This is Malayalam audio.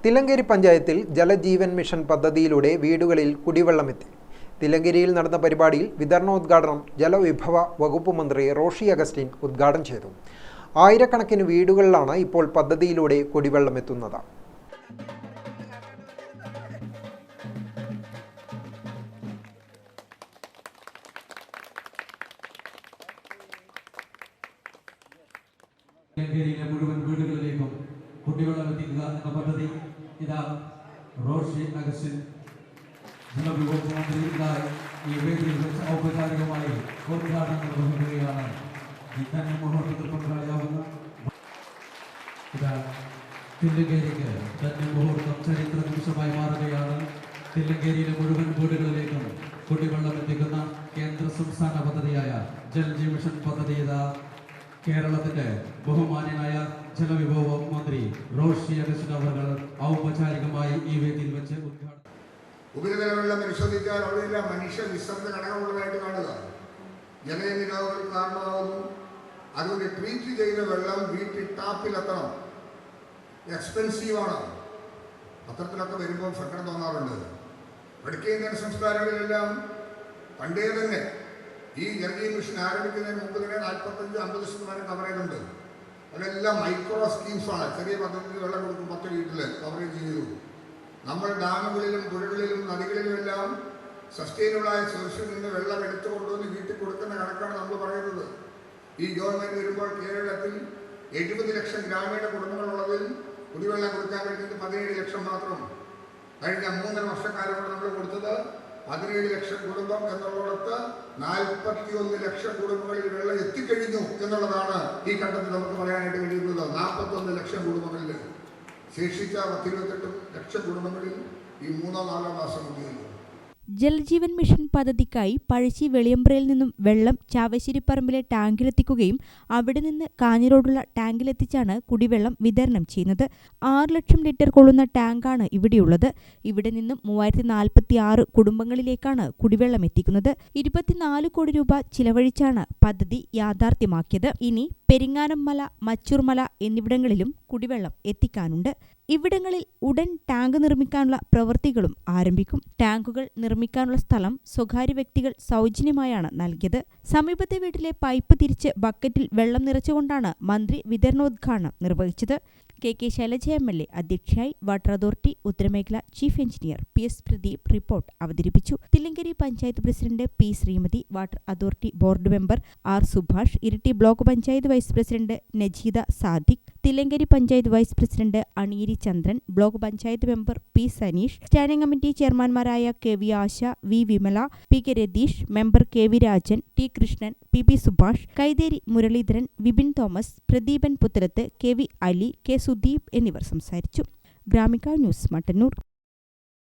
തില്ലങ്കേരി പഞ്ചായത്തിൽ ജലജീവൻ മിഷൻ പദ്ധതിയിലൂടെ വീടുകളിൽ കുടിവെള്ളമെത്തി. തില്ലങ്കേരിയിൽ നടന്ന പരിപാടിയിൽ വിതരണോദ്ഘാടനം ജലവിഭവ വകുപ്പ് മന്ത്രി റോഷി അഗസ്റ്റിൻ ഉദ്ഘാടനം ചെയ്തു. ആയിരക്കണക്കിന് വീടുകളിലാണ് ഇപ്പോൾ പദ്ധതിയിലൂടെ കുടിവെള്ളമെത്തുന്നത്. തില്ലങ്കേരിയിലെ മുഴുവൻ വീടുകളിലേക്കും കുടിവെള്ളം എത്തിക്കുക എന്ന പദ്ധതി ഇതാ റോഷി അഗസ്റ്റിൻ ജലവിഭവ മന്ത്രി ഈ വേദിയിൽ വെച്ച് ഔപചാരികമായി ഉദ്ഘാടനം നിർവഹിക്കുകയാണ്. ഇത്തന്നെ മുഹൂർത്തത്തിൽ പങ്കാളിയാവുന്ന ഇതാ തില്ലങ്കേരിക്ക് തന്നെ മുഹൂർത്തം ചരിത്ര നിമിഷമായി മാറുകയാണ്. തില്ലങ്കേരിയിലെ മുഴുവൻ വീടുകളിലേക്കും കുടിവെള്ളം എത്തിക്കുന്ന കേന്ദ്ര സംസ്ഥാന പദ്ധതിയായ ജൽജീവൻ മിഷൻ പദ്ധതി ഇതാ കേരളത്തിന്റെ ബഹുമാന്യനായ ജലവിഭവ മന്ത്രി റോഷി അഗസ്റ്റിൻ അവർ ഔപചാരികമായി ഈ വേദിയിൽ വെച്ച് ഉദ്ഘാടനം. ഉപരിതല വെള്ളം പരിശോധിച്ചാൽ അവിടെയെല്ലാം മനുഷ്യ നിസ്സംഗ ഘടകമുള്ളതായിട്ട് കാണുക. ജനജന്യ രോഗങ്ങൾക്ക് കാരണമാകുന്നു. അതുകൊണ്ട് ട്രീറ്റ് ചെയ്ത വെള്ളം വീട്ടിൽ ടാപ്പിലെത്തണം. എക്സ്പെൻസീവാണ്. പത്രത്തിലൊക്കെ വരുമ്പോൾ സങ്കടം തോന്നാറുണ്ട്. വടക്കേന്ത്യൻ സംസ്കാരങ്ങളിലെല്ലാം പണ്ടേ തന്നെ ഈ ജലജീവൻ മിഷൻ ആരംഭിക്കുന്നതിന് മുമ്പ് തന്നെ 45-50% കവറേജ് ഉണ്ട്. അതെല്ലാം മൈക്രോ സ്കീംസാണ്. ചെറിയ പദ്ധതിക്ക് വെള്ളം കൊടുക്കും 10 വീട്ടിൽ കവറേജ് ചെയ്തു. നമ്മൾ ഡാമുകളിലും പുഴകളിലും നദികളിലുമെല്ലാം സസ്റ്റൈനബിളായ സോഴ്സിൽ നിന്ന് വെള്ളം എടുത്തു കൊണ്ടുവന്ന് വീട്ടിൽ കൊടുക്കുന്ന കണക്കാണ് നമ്മൾ പറയുന്നത്. ഈ ഗവൺമെൻറ് വരുമ്പോൾ കേരളത്തിൽ 70 ലക്ഷം ഗ്രാമീണ കുടുംബങ്ങളുള്ളതിൽ കുടിവെള്ളം കൊടുക്കാൻ കഴിഞ്ഞത് 17 ലക്ഷം മാത്രം. കഴിഞ്ഞ 3.5 വർഷക്കാലം കൊണ്ട് നമ്മൾ കൊടുത്തത് 17 ലക്ഷം കുടുംബം എന്നുള്ളിടത്ത് 41 ലക്ഷം കുടുംബങ്ങളിൽ വെള്ളം എത്തിക്കഴിഞ്ഞു എന്നുള്ളതാണ് ഈ ഘട്ടത്തിൽ നമുക്ക് പറയാനായിട്ട് കഴിയുന്നത്. 41 ലക്ഷം കുടുംബങ്ങളിൽ ശേഷിച്ച 28 ലക്ഷം കുടുംബങ്ങളിൽ ഈ 3-4 മാസം മുതൽ ജലജീവൻ മിഷൻ പദ്ധതിക്കായി പഴശ്ശി വെളിയമ്പ്രയിൽ നിന്നും വെള്ളം ചാവശ്ശേരിപ്പറമ്പിലെ ടാങ്കിലെത്തിക്കുകയും അവിടെ നിന്ന് കാഞ്ഞിരോടുള്ള ടാങ്കിലെത്തിച്ചാണ് കുടിവെള്ളം വിതരണം ചെയ്യുന്നത്. 6 ലക്ഷം ലിറ്റർ കൊള്ളുന്ന ടാങ്കാണ് ഇവിടെയുള്ളത്. ഇവിടെ നിന്നും 3046 കുടുംബങ്ങളിലേക്കാണ് കുടിവെള്ളം എത്തിക്കുന്നത്. 24 കോടി രൂപ ചിലവഴിച്ചാണ് പദ്ധതി യാഥാർത്ഥ്യമാക്കിയത്. ഇനി പെരിങ്ങാനം മല, മച്ചൂർ മല എന്നിവിടങ്ങളിലും കുടിവെള്ളം എത്തിക്കാനുണ്ട്. ഇവിടങ്ങളിൽ ഉടൻ ടാങ്ക് നിർമ്മിക്കാനുള്ള പ്രവൃത്തികളും ആരംഭിക്കും. ടാങ്കുകൾ നിർമ്മിക്കാനുള്ള സ്ഥലം സ്വകാര്യ വ്യക്തികൾ സൗജന്യമായാണ് നൽകിയത്. സമീപത്തെ വീട്ടിലെ പൈപ്പ് തിരിച്ച് ബക്കറ്റിൽ വെള്ളം നിറച്ചുകൊണ്ടാണ് മന്ത്രി വിതരണോദ്ഘാടനം നിർവഹിച്ചത്. കെ ശൈലജ MLA അധ്യക്ഷയായി. വാട്ടർ അതോറിറ്റി ഉത്തരമേഖല chief engineer PS Pradeep report അവതരിപ്പിച്ചു. Thillankeri panchayat president P Sreemathi, water authority board member R Subhash, Iritty block panchayat vice president Najeeda Sadiq, Thillankeri panchayat vice president Aniyeri Chandran, block panchayat member P Saneesh, standing committee ചെയർമാൻമാരായ KV Asha, V Vimala, PK Ratheesh, member KV Rajan, T Krishnan, PP Subhash, Kaitheri Muraleedharan, Vipin Thomas, Pradeepan Puthalath, KV Ali, K Sudeep എന്നിവർ സംസാരിച്ചു. ഗ്രാമിക ന്യൂസ്, മട്ടന്നൂർ.